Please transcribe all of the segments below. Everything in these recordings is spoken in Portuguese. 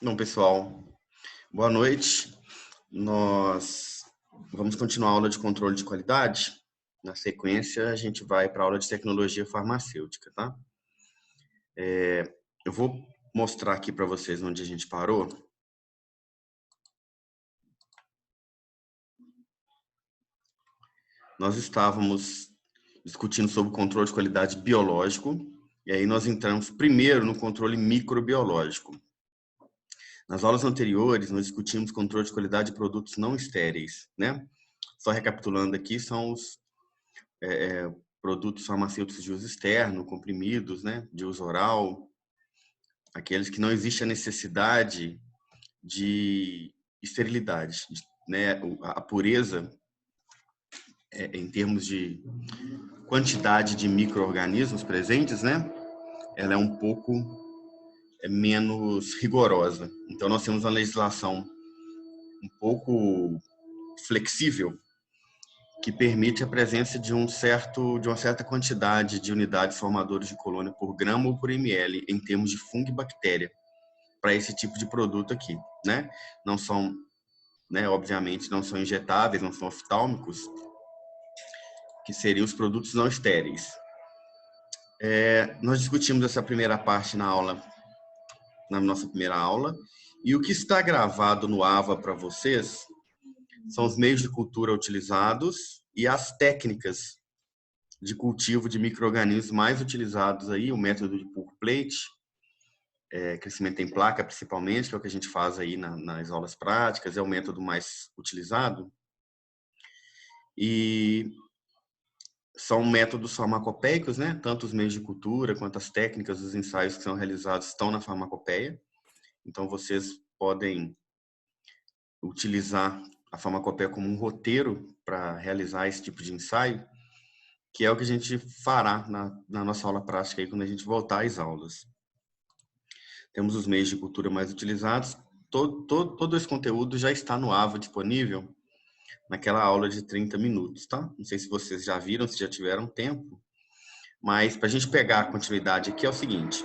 Bom, pessoal, boa noite. Nós vamos continuar a aula de controle de qualidade. Na sequência, a gente vai para a aula de tecnologia farmacêutica, tá? Eu vou mostrar aqui para vocês onde a gente parou. Nós estávamos discutindo sobre o controle de qualidade biológico, e aí nós entramos primeiro no controle microbiológico. Nas aulas anteriores, nós discutimos controle de qualidade de produtos não estéreis, né? Só recapitulando aqui, são os produtos farmacêuticos de uso externo, comprimidos, né, de uso oral, aqueles que não existe a necessidade de esterilidade, né, a pureza em termos de quantidade de micro-organismos presentes, né, ela é um pouco menos rigorosa. Então nós temos uma legislação um pouco flexível que permite a presença de uma certa quantidade de unidades formadoras de colônia por grama ou por ml em termos de fungo e bactéria para esse tipo de produto aqui, né? Não são, né, obviamente, não são injetáveis, não são oftálmicos, que seriam os produtos não estéreis. Nós discutimos essa primeira parte na nossa primeira aula, e o que está gravado no AVA para vocês são os meios de cultura utilizados e as técnicas de cultivo de micro-organismos mais utilizados aí, o método de pulp plate, crescimento em placa principalmente, que é o que a gente faz aí nas aulas práticas, é o método mais utilizado. E são métodos farmacopeicos, né? Tanto os meios de cultura quanto as técnicas, os ensaios que são realizados estão na farmacopeia. Então vocês podem utilizar a farmacopeia como um roteiro para realizar esse tipo de ensaio, que é o que a gente fará na nossa aula prática aí quando a gente voltar às aulas. Temos os meios de cultura mais utilizados. Todo esse conteúdo já está no AVA disponível naquela aula de 30 minutos, tá? Não sei se vocês já viram, se já tiveram tempo, mas para a gente pegar a continuidade aqui é o seguinte.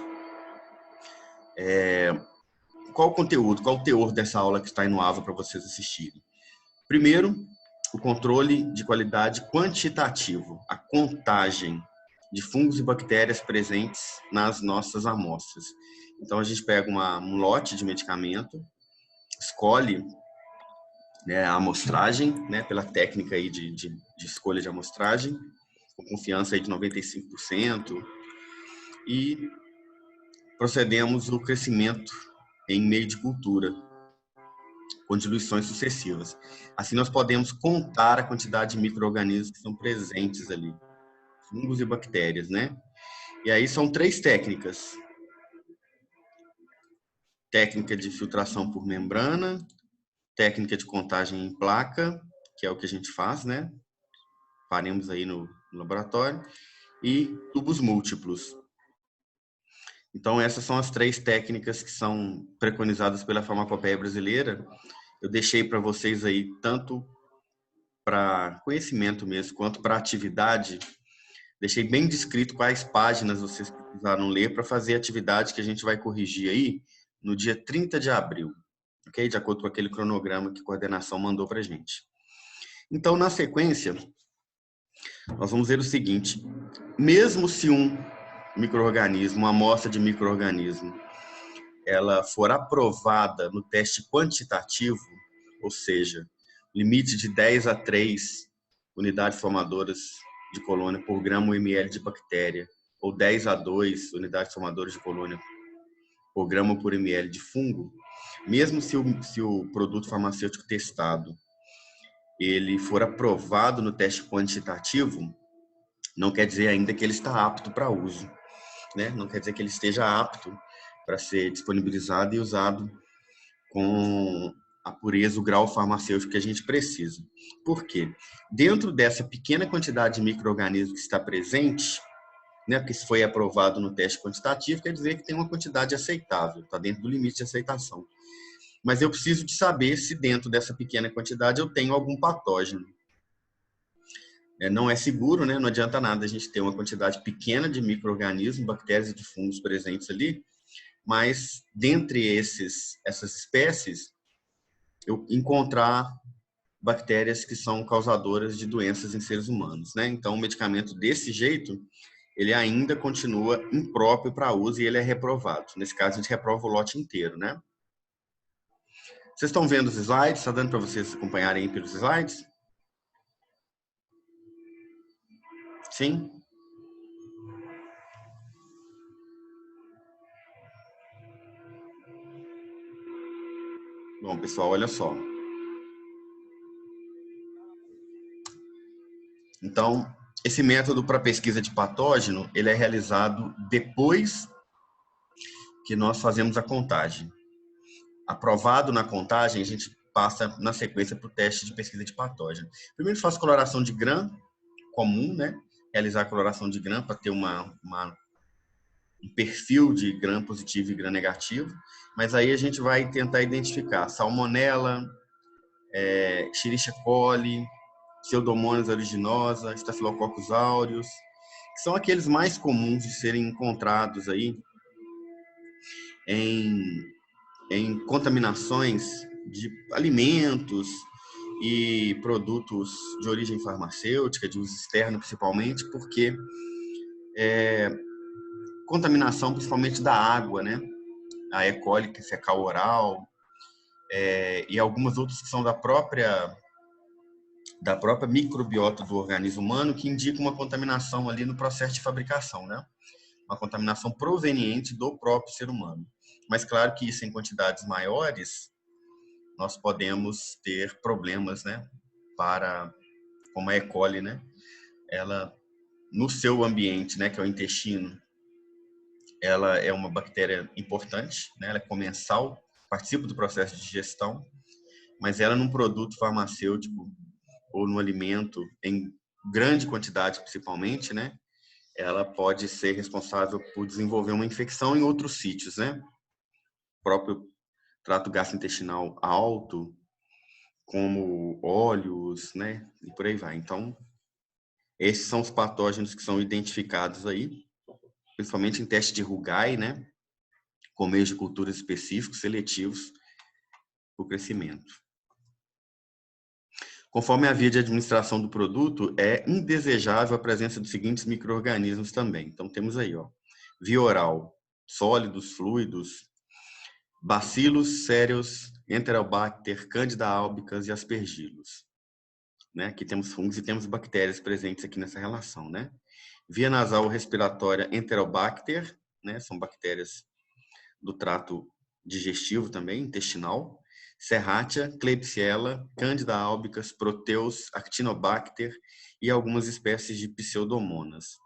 Qual o conteúdo, qual o teor dessa aula que está aí no AVA para vocês assistirem? Primeiro, o controle de qualidade quantitativo, a contagem de fungos e bactérias presentes nas nossas amostras. Então, a gente pega um lote de medicamento, escolhe, né, a amostragem, né, pela técnica aí de escolha de amostragem, com confiança aí de 95%, e procedemos no crescimento em meio de cultura, com diluições sucessivas. Assim, nós podemos contar a quantidade de micro-organismos que são presentes ali, fungos e bactérias, né? E aí são 3 técnicas. Técnica de filtração por membrana, técnica de contagem em placa, que é o que a gente faz, né? Faremos aí no laboratório, e tubos múltiplos. Então, essas são as 3 técnicas que são preconizadas pela farmacopeia brasileira. Eu deixei para vocês aí, tanto para conhecimento mesmo, quanto para atividade, deixei bem descrito quais páginas vocês precisaram ler para fazer a atividade que a gente vai corrigir aí no dia 30 de abril, ok? De acordo com aquele cronograma que a coordenação mandou para a gente. Então, na sequência, nós vamos ver o seguinte: mesmo se um micro-organismo, uma amostra de micro-organismo, ela for aprovada no teste quantitativo, ou seja, limite de 10 a 3 unidades formadoras de colônia por grama ou ml de bactéria, ou 10 a 2 unidades formadoras de colônia por grama ou por ml de fungo, mesmo se o produto farmacêutico testado ele for aprovado no teste quantitativo, não quer dizer ainda que ele está apto para uso, né? Não quer dizer que ele esteja apto para ser disponibilizado e usado com a pureza, o grau farmacêutico que a gente precisa. Por quê? Dentro dessa pequena quantidade de micro-organismos que está presente, né, porque se foi aprovado no teste quantitativo, quer dizer que tem uma quantidade aceitável, está dentro do limite de aceitação. Mas eu preciso de saber se dentro dessa pequena quantidade eu tenho algum patógeno. Não é seguro, né? Não adianta nada a gente ter uma quantidade pequena de micro-organismos, bactérias e de fungos presentes ali, mas dentre essas espécies, eu encontrar bactérias que são causadoras de doenças em seres humanos, né? Então, o medicamento desse jeito, ele ainda continua impróprio para uso e ele é reprovado. Nesse caso, a gente reprova o lote inteiro, né? Vocês estão vendo os slides? Está dando para vocês acompanharem aí pelos slides? Sim? Bom, pessoal, olha só. Então, esse método para pesquisa de patógeno, ele é realizado depois que nós fazemos a contagem. Aprovado na contagem, a gente passa na sequência para o teste de pesquisa de patógeno. Primeiro faz coloração de Gram comum, né? Realizar a coloração de Gram para ter um perfil de Gram positivo e Gram negativo. Mas aí a gente vai tentar identificar Salmonella, Escherichia coli, Pseudomonas aeruginosa, Staphylococcus aureus, que são aqueles mais comuns de serem encontrados aí em contaminações de alimentos e produtos de origem farmacêutica, de uso externo principalmente, porque contaminação principalmente da água, né? A E. coli, que é fecal oral, e algumas outras que são da própria microbiota do organismo humano, que indicam uma contaminação ali no processo de fabricação, né? Uma contaminação proveniente do próprio ser humano. Mas claro que isso em quantidades maiores, nós podemos ter problemas, né? Como a E. coli, né? Ela, no seu ambiente, né? Que é o intestino, ela é uma bactéria importante, né? Ela é comensal, participa do processo de digestão, mas ela num produto farmacêutico ou no alimento, em grande quantidade principalmente, né? Ela pode ser responsável por desenvolver uma infecção em outros sítios, né? O próprio trato gastrointestinal alto, como óleos, né? E por aí vai. Então, esses são os patógenos que são identificados aí, principalmente em teste de Rugai, né? Com meios de culturas específicos, seletivos, para o crescimento. Conforme a via de administração do produto, é indesejável a presença dos seguintes micro-organismos também. Então, temos aí, ó, via oral, sólidos, fluidos, bacilos, cereus, enterobacter, candida albicans e aspergillus. Né? Aqui temos fungos e temos bactérias presentes aqui nessa relação, né? Via nasal respiratória, enterobacter, né? São bactérias do trato digestivo também, intestinal. Serratia, Klebsiella, Candida albicans, Proteus, Actinobacter e algumas espécies de Pseudomonas.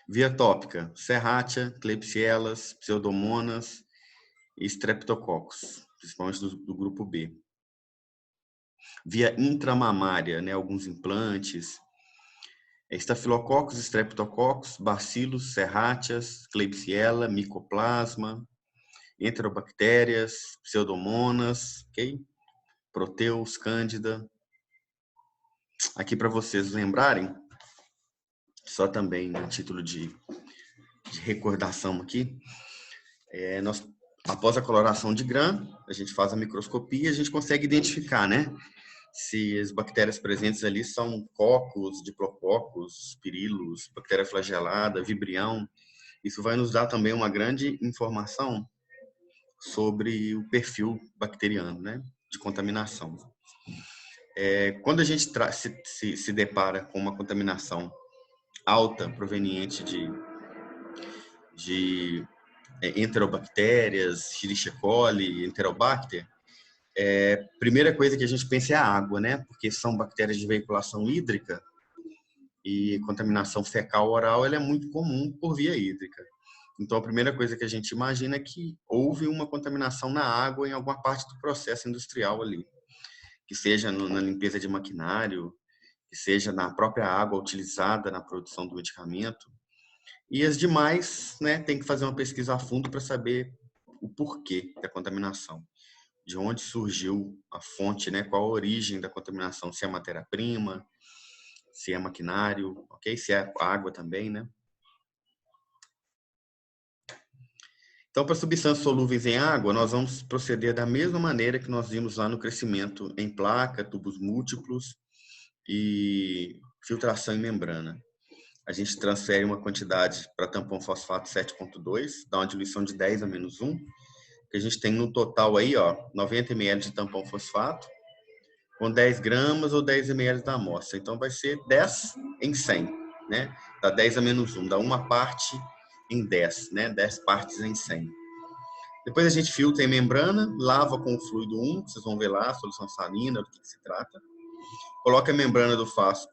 Via tópica, Serratia, Klebsiellas, Pseudomonas e Streptococcus, principalmente do grupo B. Via intramamária, né, alguns implantes, Staphylococcus, Streptococcus, Bacillus, Serratias, Klebsiella, Mycoplasma, enterobactérias, pseudomonas, ok? Proteus, Cândida. Aqui para vocês lembrarem, só também no título de recordação aqui, nós, após a coloração de Gram, a gente faz a microscopia e a gente consegue identificar, né? Se as bactérias presentes ali são cocos, diplococos, pirilos, bactéria flagelada, vibrião. Isso vai nos dar também uma grande informação sobre o perfil bacteriano, né, de contaminação. Quando a gente se depara com uma contaminação alta proveniente de enterobactérias, Escherichia coli, Enterobacter, primeira coisa que a gente pensa é a água, né? Porque são bactérias de veiculação hídrica e contaminação fecal oral ela é muito comum por via hídrica. Então, a primeira coisa que a gente imagina é que houve uma contaminação na água em alguma parte do processo industrial ali, que seja na limpeza de maquinário, que seja na própria água utilizada na produção do medicamento. E as demais, né, tem que fazer uma pesquisa a fundo para saber o porquê da contaminação, de onde surgiu a fonte, né, qual a origem da contaminação, se é matéria-prima, se é maquinário, ok? Se é água também, né? Então, para substâncias solúveis em água, nós vamos proceder da mesma maneira que nós vimos lá no crescimento em placa, tubos múltiplos e filtração em membrana. A gente transfere uma quantidade para tampão fosfato 7,2, dá uma diluição de 10 a menos 1, que a gente tem no total aí, ó, 90 ml de tampão fosfato, com 10 gramas ou 10 ml da amostra. Então, vai ser 10 em 100, né? Dá 10 a menos 1, dá uma parte em 10, né? 10 partes em 100. Depois a gente filtra em membrana, lava com o fluido 1, vocês vão ver lá, a solução salina, do que se trata. Coloca a membrana do frasco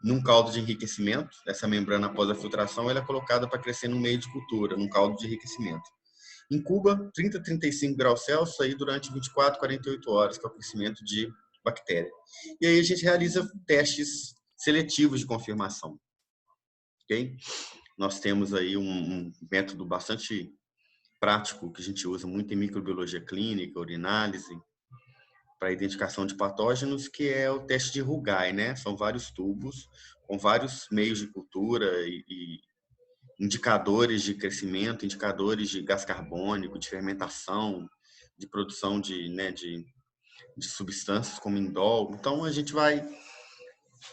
num caldo de enriquecimento. Essa membrana, após a filtração, ela é colocada para crescer no meio de cultura, num caldo de enriquecimento. Incuba 30 a 35 graus Celsius aí durante 24 a 48 horas, que é o crescimento de bactéria. E aí a gente realiza testes seletivos de confirmação. Okay? Nós temos aí um método bastante prático que a gente usa muito em microbiologia clínica, urinálise, para identificação de patógenos, que é o teste de Rugai, né? São vários tubos com vários meios de cultura e indicadores de crescimento, indicadores de gás carbônico, de fermentação, de produção de substâncias como indol. Então, a gente vai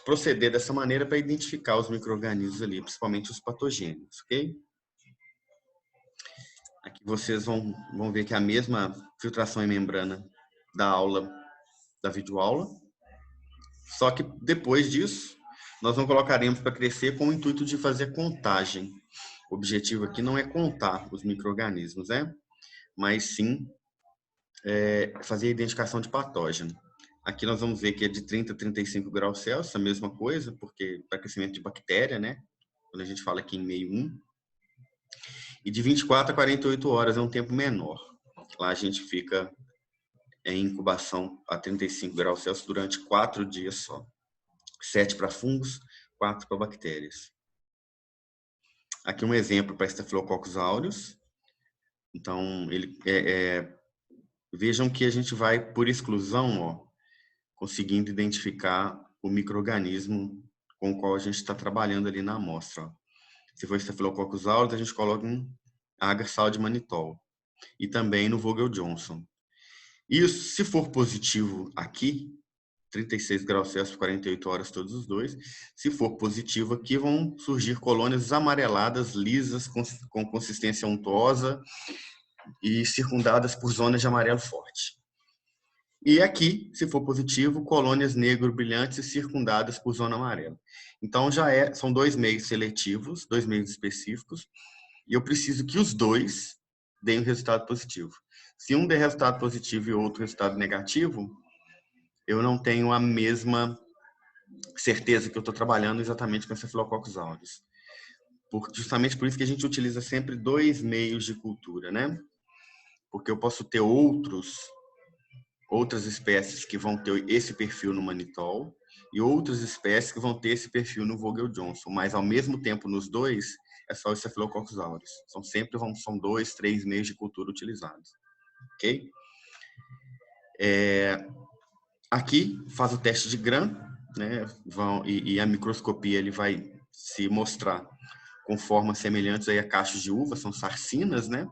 proceder dessa maneira para identificar os micro-organismos ali, principalmente os patogênicos, ok? Aqui vocês vão ver que é a mesma filtração em membrana da aula, da videoaula, só que depois disso, nós não colocaremos para crescer com o intuito de fazer contagem. O objetivo aqui não é contar os micro-organismos, né? Mas sim fazer a identificação de patógeno. Aqui nós vamos ver que é de 30 a 35 graus Celsius, a mesma coisa, porque para crescimento de bactéria, né? Quando a gente fala aqui em meio 1. E de 24 a 48 horas é um tempo menor. Lá a gente fica em incubação a 35 graus Celsius durante 4 dias só. 7 para fungos, 4 para bactérias. Aqui um exemplo para Staphylococcus aureus. Então, vejam que a gente vai, por exclusão, ó, conseguindo identificar o micro-organismo com o qual a gente está trabalhando ali na amostra. Ó. Se for Staphylococcus aureus, a gente coloca um agar sal de manitol. E também no Vogel-Johnson. Isso, se for positivo aqui, 36 graus Celsius, 48 horas todos os dois. Se for positivo aqui, vão surgir colônias amareladas, lisas, com consistência untuosa e circundadas por zonas de amarelo forte. E aqui, se for positivo, colônias negro brilhantes e circundadas por zona amarela. Então, são 2 meios seletivos, 2 meios específicos, e eu preciso que os dois deem um resultado positivo. Se um der resultado positivo e outro resultado negativo, eu não tenho a mesma certeza que eu estou trabalhando exatamente com Staphylococcus aureus. Justamente por isso que a gente utiliza sempre 2 meios de cultura, né? Porque eu posso ter outras espécies que vão ter esse perfil no manitol e outras espécies que vão ter esse perfil no Vogel-Johnson, mas ao mesmo tempo nos dois é só o Staphylococcus aureus. São 2, 3 meios de cultura utilizados, ok? Aqui faz o teste de Gram, né? E a microscopia ele vai se mostrar com formas semelhantes aí a cachos de uva, são sarcinas, né?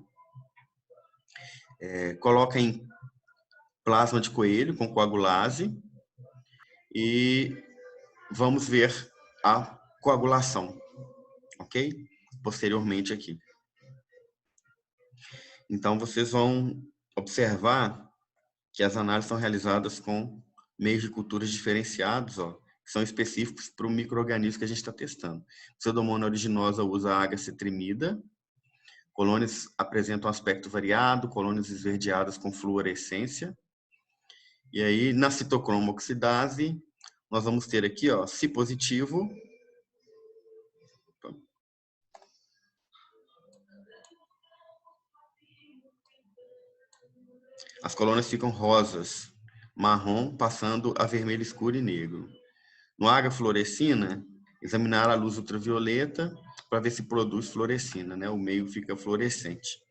Coloca em plasma de coelho com coagulase e vamos ver a coagulação, ok? Posteriormente aqui. Então, vocês vão observar que as análises são realizadas com meios de culturas diferenciados, ó, que são específicos para o micro-organismo que a gente está testando. Pseudomonas aeruginosa usa a HC trimida. Colônias apresentam aspecto variado, colônias esverdeadas com fluorescência. E aí, na citocromo oxidase, nós vamos ter aqui, ó, se positivo, as colônias ficam rosas, marrom, passando a vermelho escuro e negro. No H-fluorescina, examinar a luz ultravioleta para ver se produz fluorescina, né? O meio fica fluorescente.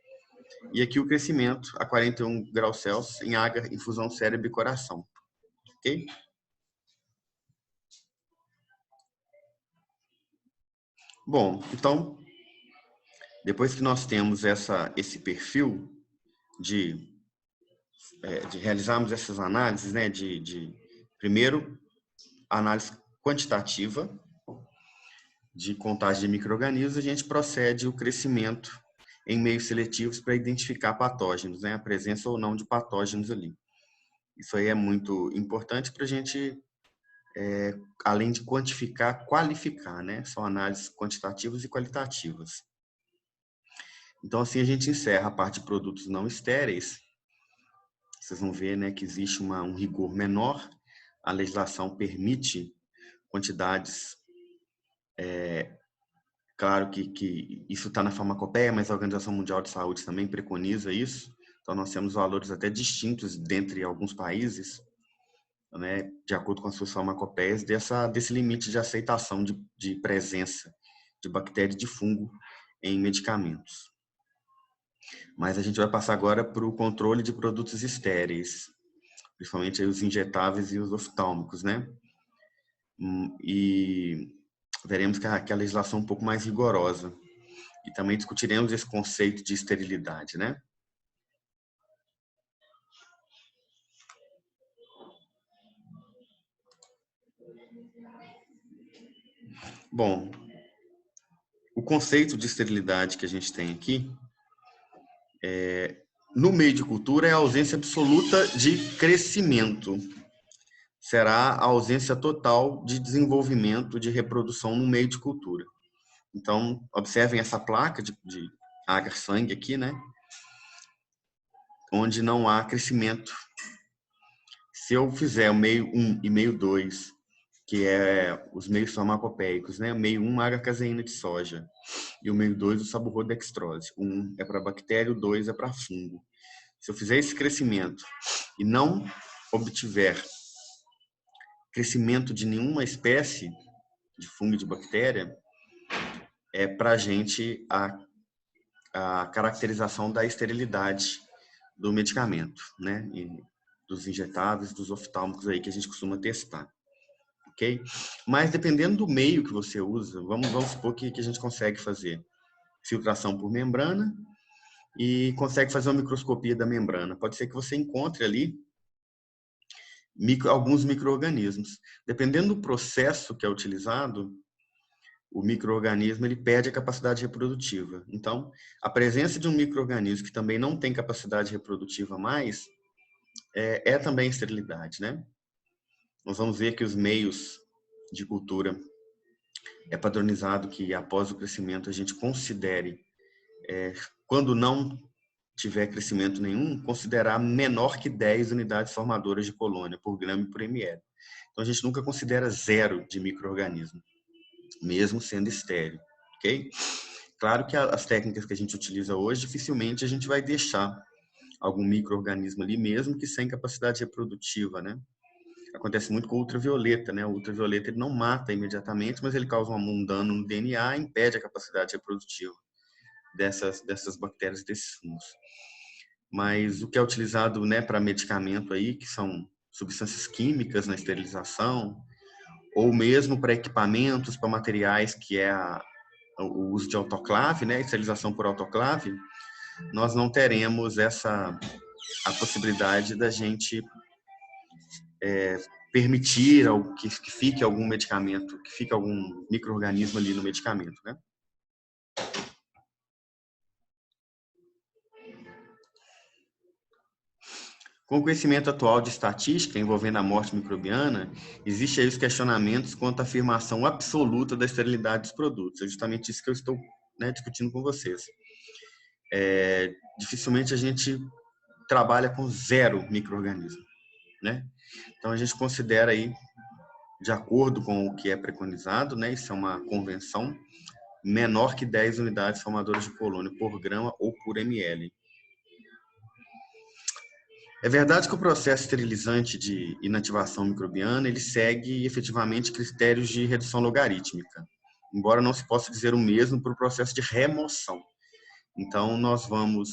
E aqui o crescimento a 41 graus Celsius em H, infusão cérebro e coração. Ok? Bom, então, Depois que nós temos esse perfil de realizarmos essas análises, né, primeiro, análise quantitativa de contagem de micro-organismos, a gente procede o crescimento em meios seletivos para identificar patógenos, né, a presença ou não de patógenos ali. Isso aí é muito importante para a gente, além de quantificar, qualificar, né? São análises quantitativas e qualitativas. Então, assim, a gente encerra a parte de produtos não estéreis. Vocês vão ver, né, que existe um rigor menor. A legislação permite quantidades. Claro que isso está na farmacopeia, mas a Organização Mundial de Saúde também preconiza isso. Então, nós temos valores até distintos dentre alguns países, né, de acordo com as suas farmacopeias, desse limite de aceitação de presença de bactéria e de fungo em medicamentos. Mas a gente vai passar agora para o controle de produtos estéreis, principalmente os injetáveis e os oftálmicos, né? E veremos que a legislação é um pouco mais rigorosa. E também discutiremos esse conceito de esterilidade, né? Bom, o conceito de esterilidade que a gente tem aqui, no meio de cultura, é a ausência absoluta de crescimento. Será a ausência total de desenvolvimento, de reprodução no meio de cultura. Então, observem essa placa de agar-sangue aqui, né? Onde não há crescimento. Se eu fizer o meio 1 e meio 2, que é os meios farmacopeicos, né? O meio 1, agar-caseína de soja. E o meio 2, o saborrodextrose. O 1 é para bactéria, o 2 é para fungo. Se eu fizer esse crescimento e não obtiver crescimento de nenhuma espécie de fungo e de bactéria, é para a gente a caracterização da esterilidade do medicamento, né? E dos injetáveis, dos oftálmicos aí que a gente costuma testar, ok? Mas dependendo do meio que você usa, vamos supor que a gente consegue fazer filtração por membrana e consegue fazer uma microscopia da membrana. Pode ser que você encontre ali alguns micro-organismos. Dependendo do processo que é utilizado, o micro-organismo ele perde a capacidade reprodutiva. Então, a presença de um micro-organismo que também não tem capacidade reprodutiva mais é também esterilidade, né? Nós vamos ver que os meios de cultura é padronizado que após o crescimento a gente considere, quando não tiver crescimento nenhum, considerar menor que 10 unidades formadoras de colônia por grama e por ml. Então a gente nunca considera zero de micro-organismo, mesmo sendo estéril, ok? Claro que as técnicas que a gente utiliza hoje, dificilmente a gente vai deixar algum micro-organismo ali, mesmo que sem capacidade reprodutiva, né? Acontece muito com o ultravioleta, né? O ultravioleta ele não mata imediatamente, mas ele causa um dano no DNA e impede a capacidade reprodutiva dessas bactérias, desses fungos. Mas o que é utilizado, né, para medicamento aí, que são substâncias químicas na esterilização, ou mesmo para equipamentos, para materiais, que é o uso de autoclave, né, esterilização por autoclave, nós não teremos a possibilidade da gente permitir que fique algum medicamento, que fique algum micro-organismo ali no medicamento, né? Com o conhecimento atual de estatística envolvendo a morte microbiana, existem aí os questionamentos quanto à afirmação absoluta da esterilidade dos produtos. É justamente isso que eu estou, né, discutindo com vocês. Dificilmente a gente trabalha com zero micro-organismo, né? Então a gente considera aí, de acordo com o que é preconizado, né, isso é uma convenção, menor que 10 unidades formadoras de colônia por grama ou por ml. É verdade que o processo esterilizante de inativação microbiana ele segue efetivamente critérios de redução logarítmica, embora não se possa dizer o mesmo para o processo de remoção. Então, nós vamos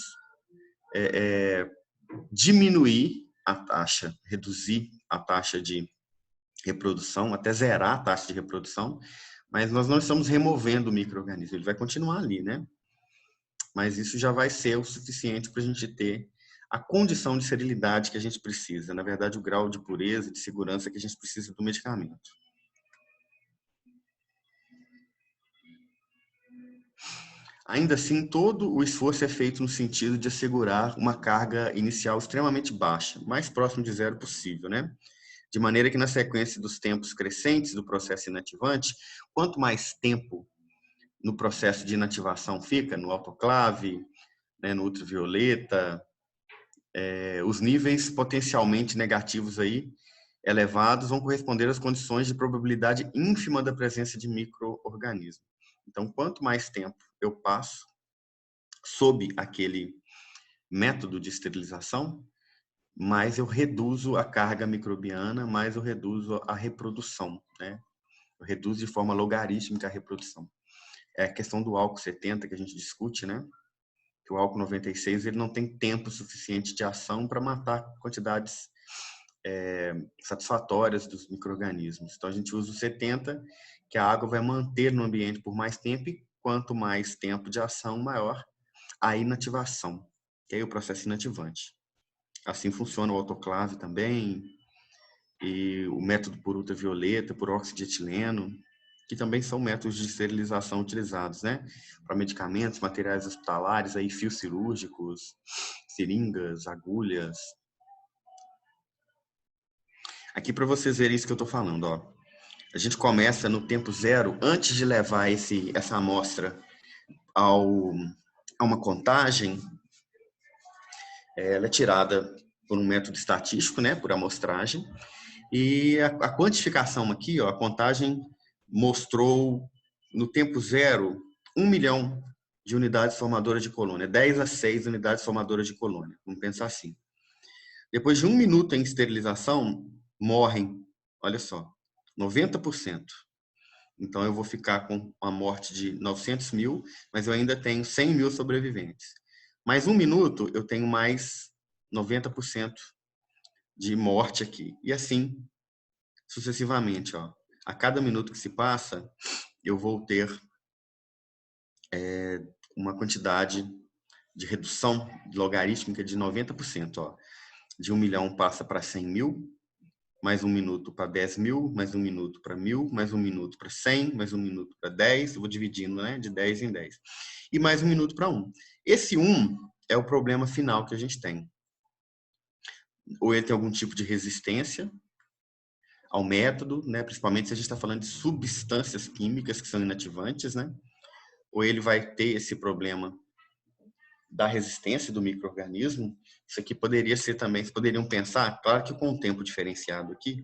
diminuir a taxa, reduzir a taxa de reprodução, até zerar a taxa de reprodução, mas nós não estamos removendo o micro-organismo, ele vai continuar ali, né? mas isso já vai ser o suficiente para a gente ter a condição de esterilidade que a gente precisa, na verdade, o grau de pureza, de segurança que a gente precisa do medicamento. Ainda assim, todo o esforço é feito no sentido de assegurar uma carga inicial extremamente baixa, mais próximo de zero possível, né? De maneira que na sequência dos tempos crescentes do processo inativante, quanto mais tempo no processo de inativação fica, no autoclave, né, no ultravioleta, os níveis potencialmente negativos aí, elevados, vão corresponder às condições de probabilidade ínfima da presença de micro-organismos. Então, quanto mais tempo eu passo sob aquele método de esterilização, mais eu reduzo a carga microbiana, mais eu reduzo a reprodução, né? Eu reduzo de forma logarítmica a reprodução. É a questão do álcool 70 que a gente discute, né? Que o álcool 96 ele não tem tempo suficiente de ação para matar quantidades satisfatórias dos micro-organismos. Então a gente usa o 70, que a água vai manter no ambiente por mais tempo, e quanto mais tempo de ação, maior a inativação, que é o processo inativante. Assim funciona o autoclave também, e o método por ultravioleta, por óxido de etileno, que também são métodos de esterilização utilizados, né? Para medicamentos, materiais hospitalares, aí, fios cirúrgicos, seringas, agulhas. Aqui para vocês verem isso que eu estou falando, ó. A gente começa no tempo zero, antes de levar essa amostra a uma contagem, ela é tirada por um método estatístico, né, por amostragem, e a quantificação aqui, ó, a contagem mostrou no tempo zero 1 milhão de unidades formadoras de colônia, 10 a 6 unidades formadoras de colônia, vamos pensar assim. Depois de 1 minuto em esterilização, morrem, olha só, 90%. Então, eu vou ficar com uma morte de 900 mil, mas eu ainda tenho 100 mil sobreviventes. Mais 1 minuto, eu tenho mais 90% de morte aqui. E assim, sucessivamente. Ó. A cada minuto que se passa, eu vou ter uma quantidade de redução logarítmica de 90%. Ó. De 1 milhão passa para 100 mil, mais 1 minuto para 10 mil, mais 1 minuto para 1.000, mais 1 minuto para 100, mais 1 minuto para 10, eu vou dividindo, né, de 10 em 10. E mais 1 minuto para 1. Esse 1 é o problema final que a gente tem. Ou ele tem algum tipo de resistência ao método, né, principalmente se a gente está falando de substâncias químicas que são inativantes, né, ou ele vai ter esse problema da resistência do micro-organismo. Isso aqui poderia ser também, vocês poderiam pensar, claro que com um tempo diferenciado aqui,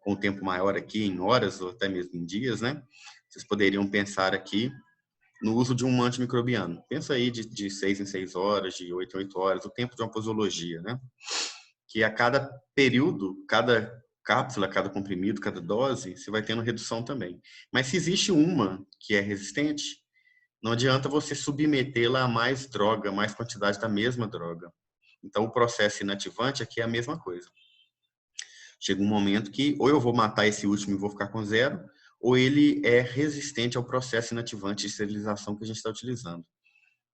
com um tempo maior aqui, em horas ou até mesmo em dias, né? Vocês poderiam pensar aqui no uso de um antimicrobiano. Pensa aí de 6 em 6 horas, de 8 em 8 horas, o tempo de uma posologia, né? Que a cada período, cada cápsula, cada comprimido, cada dose, você vai tendo redução também. Mas se existe uma que é resistente, não adianta você submetê-la a mais droga, mais quantidade da mesma droga. Então, o processo inativante aqui é a mesma coisa. Chega um momento que ou eu vou matar esse último e vou ficar com zero, ou ele é resistente ao processo inativante de esterilização que a gente está utilizando.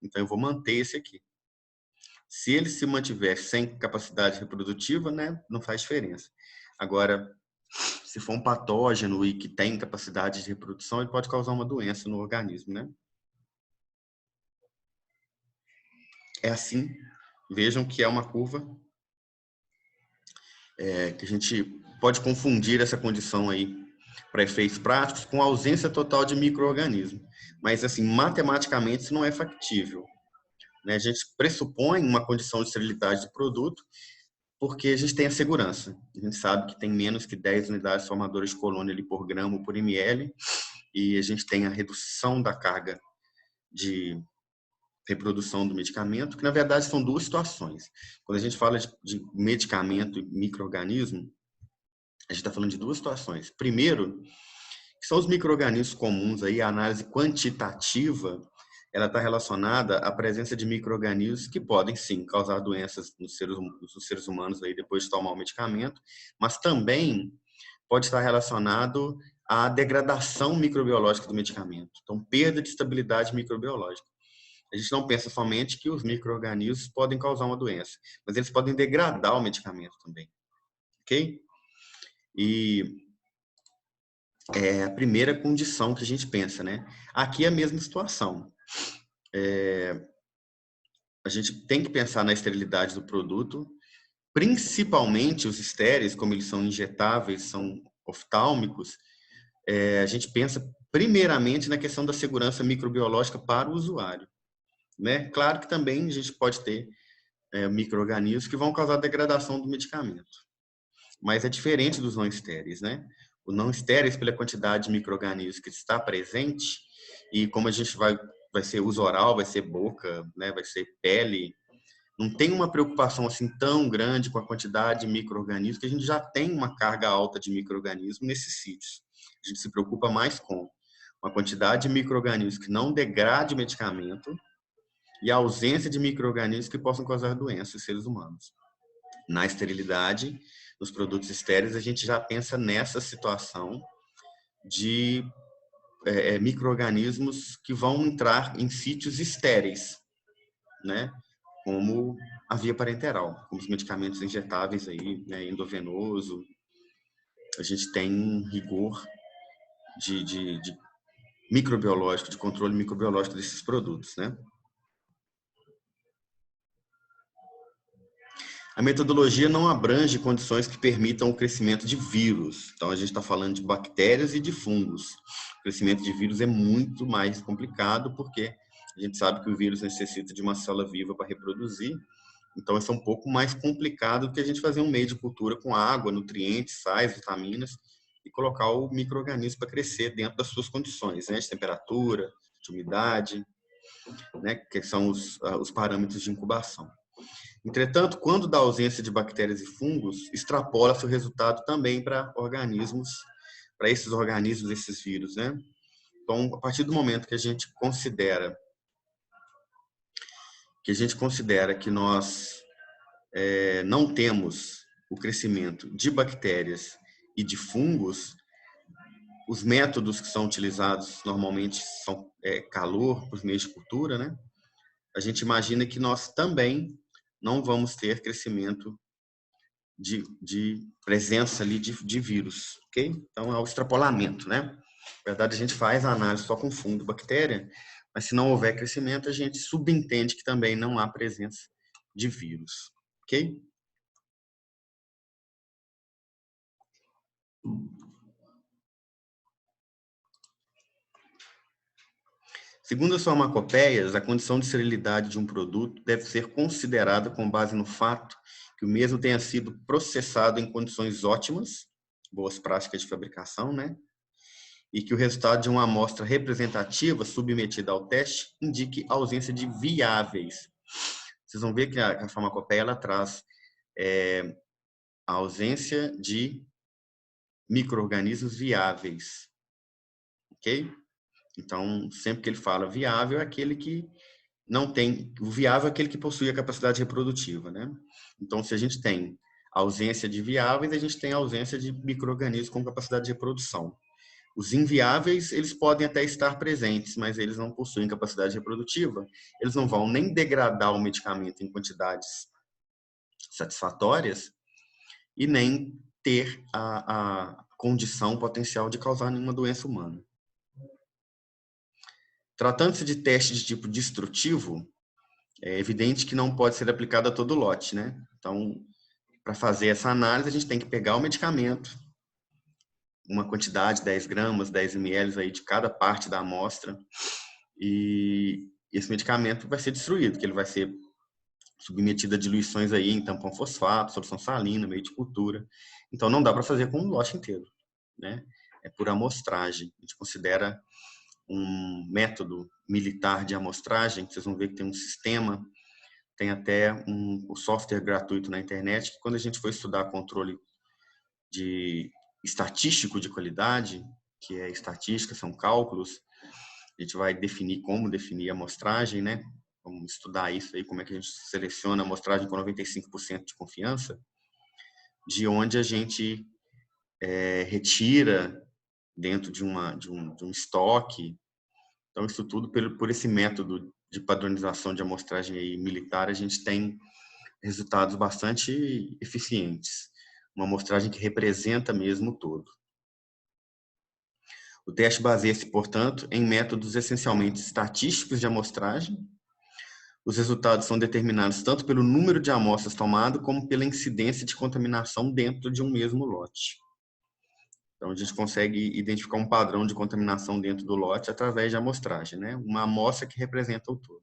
Então, eu vou manter esse aqui. Se ele se mantiver sem capacidade reprodutiva, né, não faz diferença. Agora, se for um patógeno e que tem capacidade de reprodução, ele pode causar uma doença no organismo, né? É assim, vejam que é uma curva que a gente pode confundir essa condição aí para efeitos práticos com a ausência total de micro-organismo. Mas, assim, matematicamente isso não é factível. Né? A gente pressupõe uma condição de esterilidade do produto porque a gente tem a segurança. A gente sabe que tem menos que 10 unidades formadoras de colônia ali por gramo por ml, e a gente tem a redução da carga de reprodução do medicamento, que na verdade são duas situações. Quando a gente fala de medicamento e micro-organismo, a gente está falando de duas situações. Primeiro, que são os micro-organismos comuns, aí, a análise quantitativa, ela está relacionada à presença de micro-organismos que podem, sim, causar doenças nos seres humanos aí, depois de tomar o medicamento, mas também pode estar relacionado à degradação microbiológica do medicamento. Então, perda de estabilidade microbiológica. A gente não pensa somente que os micro-organismos podem causar uma doença, mas eles podem degradar o medicamento também, ok? E é a primeira condição que a gente pensa, né? Aqui é a mesma situação. A gente tem que pensar na esterilidade do produto, principalmente os estéreis, como eles são injetáveis, são oftálmicos, a gente pensa primeiramente na questão da segurança microbiológica para o usuário, né? Claro que também a gente pode ter micro-organismos que vão causar degradação do medicamento, mas é diferente dos não estéreis, né? O não estéreis, pela quantidade de micro-organismos que está presente, e como a gente vai ser uso oral, vai ser boca, né? Vai ser pele, não tem uma preocupação assim tão grande com a quantidade de micro-organismos, que a gente já tem uma carga alta de micro-organismos nesses sítios. A gente se preocupa mais com uma quantidade de micro-organismos que não degrade o medicamento e a ausência de micro-organismos que possam causar doenças em seres humanos. Na esterilidade, nos produtos estéreis, a gente já pensa nessa situação de micro-organismos que vão entrar em sítios estéreis, né? Como a via parenteral, como os medicamentos injetáveis aí, né, endovenoso. A gente tem um rigor de microbiológico, de controle microbiológico desses produtos, né? A metodologia não abrange condições que permitam o crescimento de vírus. Então, a gente está falando de bactérias e de fungos. O crescimento de vírus é muito mais complicado, porque a gente sabe que o vírus necessita de uma célula viva para reproduzir. Então, isso é um pouco mais complicado do que a gente fazer um meio de cultura com água, nutrientes, sais, vitaminas, e colocar o micro-organismo para crescer dentro das suas condições, né? De temperatura, de umidade, né? Que são os parâmetros de incubação. Entretanto, quando da ausência de bactérias e fungos, extrapola-se o resultado também para organismos, para esses organismos, esses vírus, né? Então, a partir do momento que a gente considera que nós não temos o crescimento de bactérias e de fungos, os métodos que são utilizados normalmente são calor para os meios de cultura, né? A gente imagina que nós também não vamos ter crescimento de presença ali de vírus, ok? Então, é o extrapolamento, né? Na verdade, a gente faz a análise só com fungo e bactéria, mas se não houver crescimento, a gente subentende que também não há presença de vírus, ok? Segundo as farmacopeias, a condição de esterilidade de um produto deve ser considerada com base no fato que o mesmo tenha sido processado em condições ótimas, boas práticas de fabricação, né? E que o resultado de uma amostra representativa submetida ao teste indique a ausência de viáveis. Vocês vão ver que a farmacopeia ela traz a ausência de micro-organismos viáveis, ok? Então, sempre que ele fala viável, é aquele que não tem... O viável é aquele que possui a capacidade reprodutiva, né? Então, se a gente tem ausência de viáveis, a gente tem ausência de micro-organismos com capacidade de reprodução. Os inviáveis, eles podem até estar presentes, mas eles não possuem capacidade reprodutiva. Eles não vão nem degradar o medicamento em quantidades satisfatórias e nem ter a condição potencial de causar nenhuma doença humana. Tratando-se de teste de tipo destrutivo, é evidente que não pode ser aplicado a todo lote, né? Então, para fazer essa análise, a gente tem que pegar o medicamento, uma quantidade, 10 gramas, 10 ml aí de cada parte da amostra, e esse medicamento vai ser destruído, que ele vai ser submetido a diluições aí em tampão fosfato, solução salina, meio de cultura. Então, não dá para fazer com um lote inteiro, né? É por amostragem. A gente considera um método militar de amostragem, vocês vão ver que tem um sistema, tem até um software gratuito na internet, que quando a gente for estudar controle de estatístico de qualidade, que é estatística, são cálculos, a gente vai definir como definir a amostragem, né? Vamos estudar isso aí, como é que a gente seleciona a amostragem com 95% de confiança, de onde a gente retira dentro de um estoque. Então, isso tudo por esse método de padronização de amostragem aí militar, a gente tem resultados bastante eficientes. Uma amostragem que representa mesmo o todo. O teste baseia-se, portanto, em métodos essencialmente estatísticos de amostragem. Os resultados são determinados tanto pelo número de amostras tomado, como pela incidência de contaminação dentro de um mesmo lote. Então, a gente consegue identificar um padrão de contaminação dentro do lote através de amostragem, né? Uma amostra que representa o todo.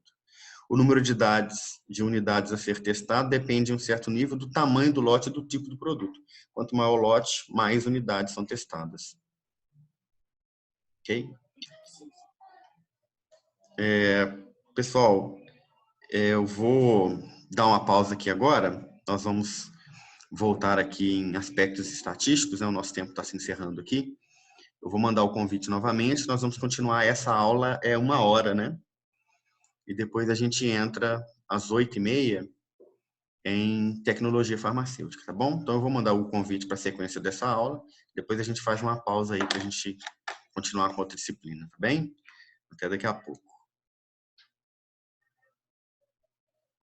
O número de unidades a ser testado depende de um certo nível do tamanho do lote e do tipo do produto. Quanto maior o lote, mais unidades são testadas. Ok? Pessoal, eu vou dar uma pausa aqui agora. Nós vamos voltar aqui em aspectos estatísticos, né? O nosso tempo está se encerrando aqui. Eu vou mandar o convite novamente. Nós vamos continuar. Essa aula é 1 hora, né? E depois a gente entra às 8h30 em tecnologia farmacêutica, tá bom? Então eu vou mandar o convite para a sequência dessa aula. Depois a gente faz uma pausa aí para a gente continuar com a outra disciplina, tá bem? Até daqui a pouco.